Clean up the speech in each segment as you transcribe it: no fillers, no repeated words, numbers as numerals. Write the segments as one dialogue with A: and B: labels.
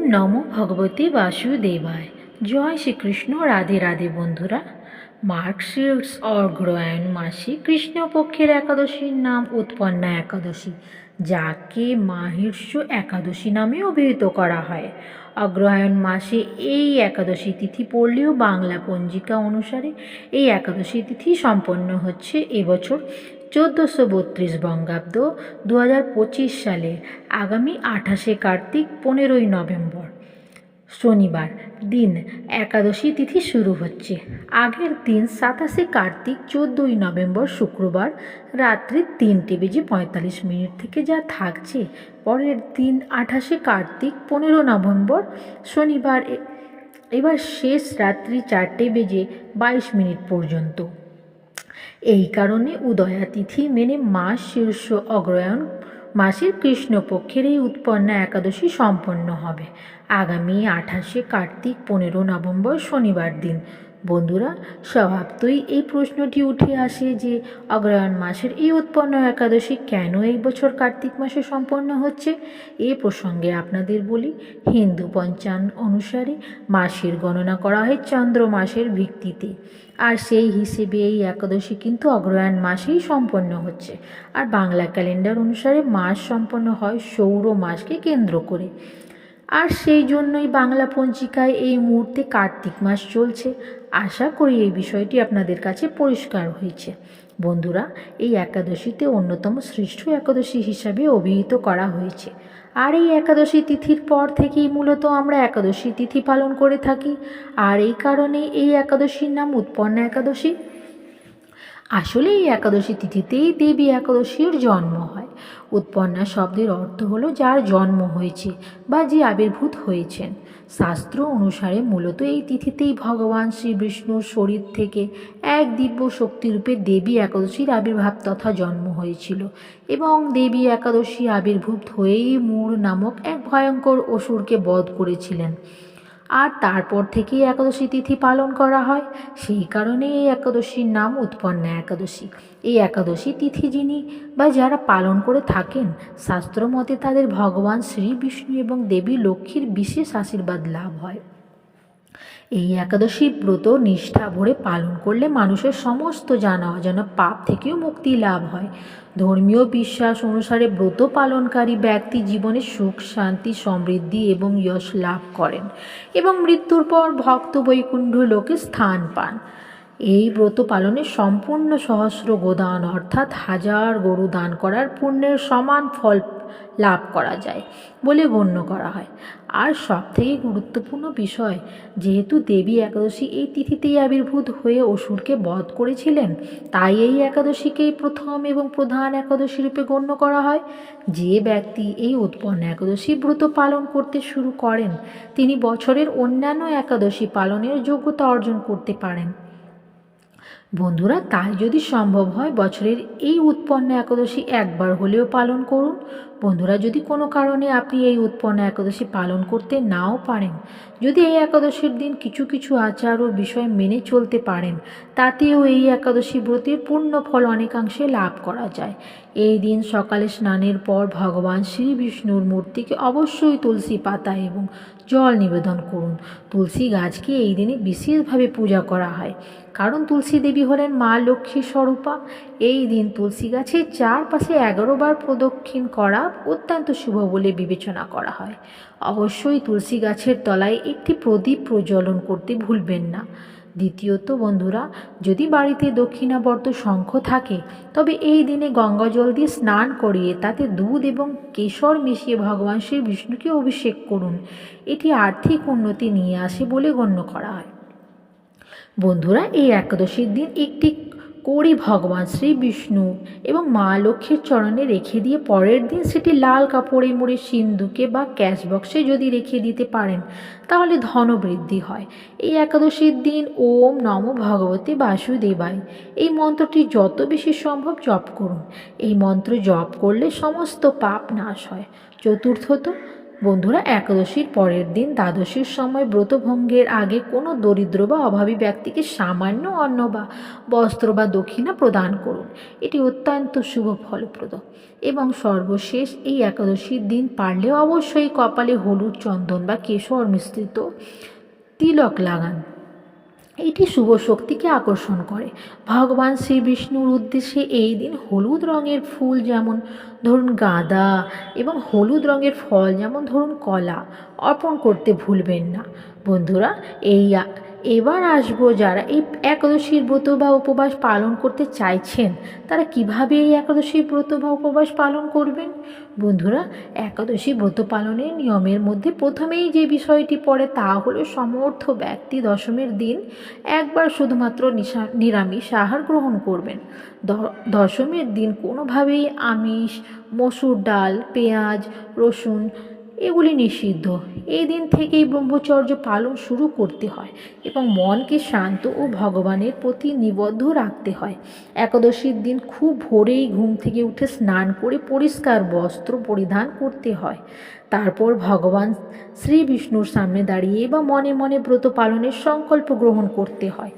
A: নমো ভগবতে বাসুদেবায়। জয় শ্রীকৃষ্ণ। রাধে রাধে বন্ধুরা। মার্গশীর্ষ অগ্রহায়ণ মাসে কৃষ্ণপক্ষের একাদশীর নাম উৎপন্না একাদশী, যাকে মাহির্ষ একাদশী নামে অভিহিত করা হয়। অগ্রহায়ণ মাসে এই একাদশী তিথি পড়লেও বাংলা পঞ্জিকা অনুসারে এই একাদশী তিথি সম্পন্ন হচ্ছে এবছর 1432 বঙ্গাব্দ 2025 সালে আগামী 28শে কার্তিক 15ই নভেম্বর শনিবার দিন একাদশী তিথি শুরু হচ্ছে। আগের দিন 27শে কার্তিক 14ই নভেম্বর শুক্রবার রাত্রি 3:45 থেকে যা থাকছে, পরের দিন 28শে কার্তিক 15 নভেম্বর শনিবার এবার শেষ রাত্রি 4:22 পর্যন্ত। এই কারণে উদয়া তিথি মেনে মাস শীর্ষ অগ্রহায়ণ মাসের কৃষ্ণপক্ষের এই উৎপন্না একাদশী সম্পন্ন হবে আগামী 28শে কার্তিক 15 নভেম্বর শনিবার দিন। বন্ধুরা, স্বভাবতই এই প্রশ্নটি উঠে আসে যে অগ্রহায়ণ মাসের এই উৎপন্ন একাদশী কেন এই বছর কার্তিক মাসে সম্পন্ন হচ্ছে। এ প্রসঙ্গে আপনাদের বলি, হিন্দু পঞ্চাঙ্গ অনুসারে মাসের গণনা করা হয় চন্দ্র মাসের ভিত্তিতে, আর সেই হিসেবে এই একাদশী কিন্তু অগ্রহায়ণ মাসেই সম্পন্ন হচ্ছে। আর বাংলা ক্যালেন্ডার অনুসারে মাস সম্পন্ন হয় সৌর মাসকে কেন্দ্র করে, আর সেই জন্যই বাংলা পঞ্জিকায় এই মুহূর্তে কার্তিক মাস চলছে। আশা করি এই বিষয়টি আপনাদের কাছে পরিষ্কার হয়েছে। বন্ধুরা, এই একাদশীতে অন্যতম শ্রেষ্ঠ একাদশী হিসাবে অভিহিত করা হয়েছে, আর এই একাদশী তিথির পর থেকেই মূলত আমরা একাদশী তিথি পালন করে থাকি, আর এই কারণে এই একাদশীর নাম উৎপন্না একাদশী। আসলে এই একাদশী তিথিতেই দেবী একাদশীর জন্ম হয়। উৎপন্না শব্দের অর্থ হলো যার জন্ম হয়েছে বা যে আবির্ভূত হয়েছেন। শাস্ত্র অনুসারে মূলত এই তিথিতেই ভগবান শ্রীবিষ্ণুর শরীর থেকে এক দিব্য শক্তিরূপে দেবী একাদশীর আবির্ভাব তথা জন্ম হয়েছিল, এবং দেবী একাদশী আবির্ভূত হয়েই মূঢ় নামক এক ভয়ঙ্কর অসুরকে বধ করেছিলেন, আর তারপর থেকেই একাদশী তিথি পালন করা হয়। সেই কারণে এই একাদশীর নাম উৎপন্না একাদশী। এই একাদশী তিথি যিনি বা যারা পালন করে থাকেন, শাস্ত্র মতে তাদের ভগবান শ্রী বিষ্ণু এবং দেবী লক্ষ্মীর বিশেষ আশীর্বাদ লাভ হয়। এই একাদশী ব্রত নিষ্ঠা ভরে পালন করলে মানুষের সমস্ত জানা অজানা পাপ থেকেও মুক্তি লাভ হয়। ধর্মীয় বিশ্বাস অনুসারে ব্রত পালনকারী ব্যক্তি জীবনে সুখ, শান্তি, সমৃদ্ধি এবং যশ লাভ করেন এবং মৃত্যুর পর ভক্ত বৈকুণ্ঠ লোকে স্থান পান। এই ব্রত পালনে সম্পূর্ণ সহস্র গোদান অর্থাৎ 1000 গরু দান করার পুণ্যের সমান ফল লাভ করা যায় বলে গণ্য করা হয়। আর সবথেকে গুরুত্বপূর্ণ বিষয়, যেহেতু দেবী একাদশী এই তিথিতেই আবির্ভূত হয়ে অসুরকে বধ করেছিলেন, তাই এই একাদশীকেই প্রথম এবং প্রধান একাদশী রূপে গণ্য করা হয়। যে ব্যক্তি এই উৎপন্ন একাদশী ব্রত পালন করতে শুরু করেন, তিনি বছরের অন্যান্য একাদশী পালনের যোগ্যতা অর্জন করতে পারেন। বন্ধুরা, তাই যদি সম্ভব হয় বছরের এই উৎপন্ন একাদশী একবার হলেও পালন করুন। বন্ধুরা, যদি কোনো কারণে আপনি এই উৎপন্ন একাদশী পালন করতে নাও পারেন, যদি এই একাদশীর দিন কিছু কিছু আচার ও বিষয় মেনে চলতে পারেন, তাতেও এই একাদশী ব্রতের পূর্ণ ফল অনেকাংশে লাভ করা যায়। এই দিন সকালে স্নানের পর ভগবান শ্রী বিষ্ণুর মূর্তিকে অবশ্যই তুলসী পাতা এবং জল নিবেদন করুন। তুলসী গাছকে এই দিনে বিশেষভাবে পূজা করা হয়, কারণ তুলসী দেবী হলেন মা লক্ষ্মী স্বরূপা। এই দিন তুলসী গাছের চারপাশে 11 বার প্রদক্ষিণ করা অত্যন্ত শুভ বলে বিবেচনা করা হয়। অবশ্যই তুলসী গাছের তলায় একটি প্রদীপ প্রজ্বলন করতে ভুলবেন না। দ্বিতীয়ত বন্ধুরা, যদি বাড়িতে দক্ষিণাবর্ত শঙ্খ থাকে, তবে এই দিনে গঙ্গা জল দিয়ে স্নান করিয়ে তাতে দুধ এবং কেশর মিশিয়ে ভগবান শ্রী বিষ্ণুকে অভিষেক করুন। এটি আর্থিক উন্নতি নিয়ে আসে বলে গণ্য করা হয়। বন্ধুরা, এই একাদশীর দিন একটি কড়ি ভগবান শ্রী বিষ্ণু এবং মা লক্ষ্মীর চরণে রেখে দিয়ে পরের দিন সেটি লাল কাপড়ে মুড়ে সিন্ধুকে বা ক্যাশ বক্সে যদি রেখে দিতে পারেন, তাহলে ধনবৃদ্ধি হয়। এই একাদশীর দিন ওম নমো ভগবতে বাসুদেবায় এই মন্ত্রটি যত বেশি সম্ভব জপ করুন। এই মন্ত্র জপ করলে সমস্ত পাপ নাশ হয়। চতুর্থত, বন্ধুরা, একাদশীর পরের দিন দ্বাদশীর সময় ব্রতভঙ্গের আগে কোনো দরিদ্র বা অভাবী ব্যক্তিকে সামান্য অন্ন বা বস্ত্র বা দক্ষিণা প্রদান করুন। এটি অত্যন্ত শুভ ফলপ্রদ। এবং সর্বশেষ, এই একাদশীর দিন পারলে অবশ্যই কপালে হলুদ, চন্দন বা কেশর মিশ্রিত তিলক লাগান। এটি শুভ শক্তিকে আকর্ষণ করে। ভগবান শ্রী বিষ্ণুর উদ্দেশ্যে এই দিন হলুদ রঙের ফুল যেমন ধরুন গাঁদা এবং হলুদ রঙের ফল যেমন ধরুন কলা অর্পণ করতে ভুলবেন না। বন্ধুরা, এবার আসবো যারা এই একাদশীর ব্রত বা উপবাস পালন করতে চাইছেন তারা কিভাবে এই একাদশীর ব্রত বা উপবাস পালন করবেন। বন্ধুরা, একাদশী ব্রত পালনের নিয়মের মধ্যে প্রথমেই যে বিষয়টি পড়ে তা হলো সমর্থ ব্যক্তি দশমীর দিন একবার শুধুমাত্র নিরামিষ আহার গ্রহণ করবেন। দশমীর দিন কোনোভাবেই আমিষ, মসুর ডাল, পেঁয়াজ, রসুন এগুলি নিষিদ্ধ। এই দিন থেকেই ব্রহ্মচর্য পালন শুরু করতে হয় এবং মনকে শান্ত ও ভগবানের প্রতি নিবদ্ধ রাখতে হয়। একাদশীর দিন খুব ভোরেই ঘুম থেকে উঠে স্নান করে পরিষ্কার বস্ত্র পরিধান করতে হয়। তারপর ভগবান শ্রী বিষ্ণুর সামনে দাঁড়িয়ে বা মনে মনে ব্রত পালনের সংকল্প গ্রহণ করতে হয়।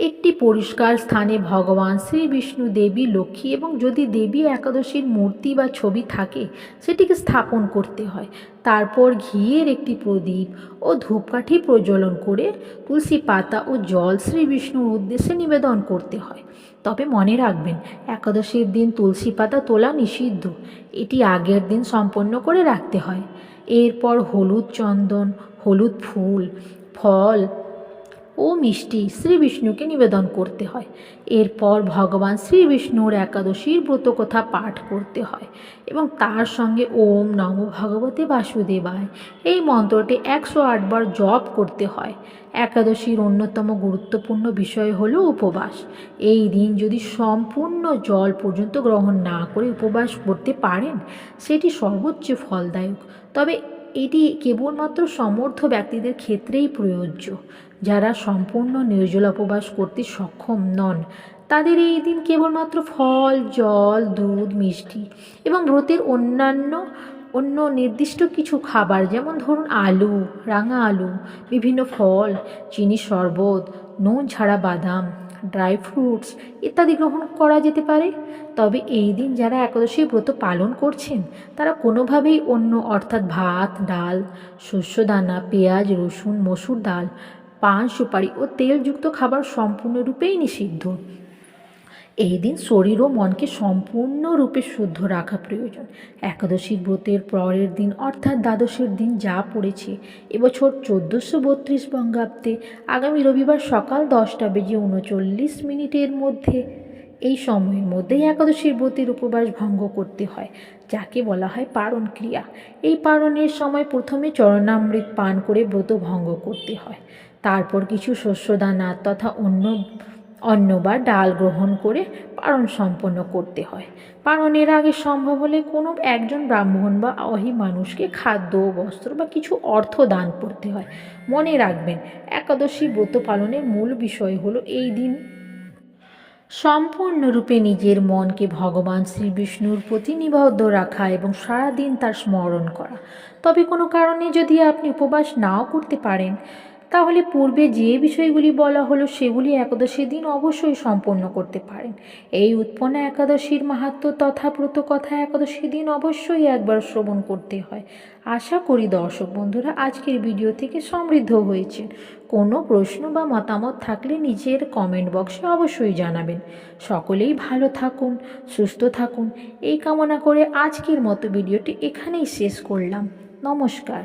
A: একটি পরিষ্কার স্থানে ভগবান শ্রী বিষ্ণু, দেবী লক্ষ্মী এবং যদি দেবী একাদশীর মূর্তি বা ছবি থাকে সেটিকে স্থাপন করতে হয়। তারপর ঘিয়ের একটি প্রদীপ ও ধূপকাঠি প্রজ্বলন করে তুলসী পাতা ও জল শ্রী বিষ্ণুর উদ্দেশ্যে নিবেদন করতে হয়। তবে মনে রাখবেন, একাদশীর দিন তুলসী পাতা তোলা নিষিদ্ধ। এটি আগের দিন সম্পন্ন করে রাখতে হয়। এরপর হলুদ চন্দন, হলুদ ফুল, ফল ও মিষ্টি শ্রী বিষ্ণুকে নিবেদন করতে হয়। এরপর ভগবান শ্রী বিষ্ণুর একাদশীর ব্রতকথা পাঠ করতে হয় এবং তার সঙ্গে ওম নমো ভগবতে বাসুদেবায় এই মন্ত্রটি 108 বার জপ করতে হয়। একাদশীর অন্যতম গুরুত্বপূর্ণ বিষয় হলো উপবাস। এই দিন যদি সম্পূর্ণ জল পর্যন্ত গ্রহণ না করে উপবাস করতে পারেন সেটি সর্বোচ্চ ফলদায়ক। তবে এটি কেবলমাত্র সমর্থ ব্যক্তিদের ক্ষেত্রেই প্রযোজ্য। যারা সম্পূর্ণ নির্জলা উপবাস করতে সক্ষম নন তাদের এই দিন কেবলমাত্র ফল, জল, দুধ, মিষ্টি এবং ব্রতের অন্য নির্দিষ্ট কিছু খাবার যেমন ধরুন আলু, রাঙা আলু, বিভিন্ন ফল, চিনির শরবত, নুন ছাড়া বাদাম, ড্রাই ফ্রুটস ইত্যাদি গ্রহণ করা যেতে পারে। তবে এই দিন যারা একাদশী ব্রত পালন করছেন তারা কোনোভাবেই অন্য অর্থাৎ ভাত, ডাল, শস্যদানা, পেঁয়াজ, রসুন, মসুর ডাল, পান সুপারি ও তেলযুক্ত খাবার সম্পূর্ণরূপেই নিষিদ্ধ। এই দিন শরীর ও মনকে সম্পূর্ণরূপে শুদ্ধ রাখা প্রয়োজন। একাদশীর ব্রতের পরের দিন অর্থাৎ দ্বাদশের দিন যা পড়েছে এবছর 1432 বঙ্গাব্দে আগামী রবিবার সকাল 10:39 মধ্যে এই সময়ের মধ্যেই একাদশীর ব্রতের উপবাস ভঙ্গ করতে হয়, যাকে বলা হয় পারণ ক্রিয়া। এই পারণের সময় প্রথমে চরণামৃত পান করে ব্রত ভঙ্গ করতে হয়। তারপর কিছু শস্যদানা তথা অন্ন বা ডাল গ্রহণ করে পারণ সম্পন্ন করতে হয়। পারণের আগে সম্ভব হলে কোনো একজন ব্রাহ্মণ বা অহি মানুষকে খাদ্য, বস্ত্র বা কিছু অর্থ দান করতে হয়। মনে রাখবেন, একাদশী ব্রত পালনের মূল বিষয় হলো এই দিন সম্পূর্ণরূপে নিজের মনকে ভগবান শ্রী বিষ্ণুর প্রতি নিবদ্ধ রাখা এবং সারাদিন তার স্মরণ করা। তবে কোনো কারণে যদি আপনি উপবাস নাও করতে পারেন তাহলে পূর্বে যে বিষয়গুলি বলা হলো সেগুলি একাদশীর দিন অবশ্যই সম্পন্ন করতে পারেন। এই উৎপন্না একাদশীর মাহাত্ম্য তথা ব্রতকথা একাদশীর দিন অবশ্যই একবার শ্রবণ করতে হয়। আশা করি দর্শক বন্ধুরা আজকের ভিডিও থেকে সমৃদ্ধ হয়েছেন। কোনো প্রশ্ন বা মতামত থাকলে নিজের কমেন্ট বক্সে অবশ্যই জানাবেন। সকলেই ভালো থাকুন, সুস্থ থাকুন এই কামনা করে আজকের মতো ভিডিওটি এখানেই শেষ করলাম। নমস্কার।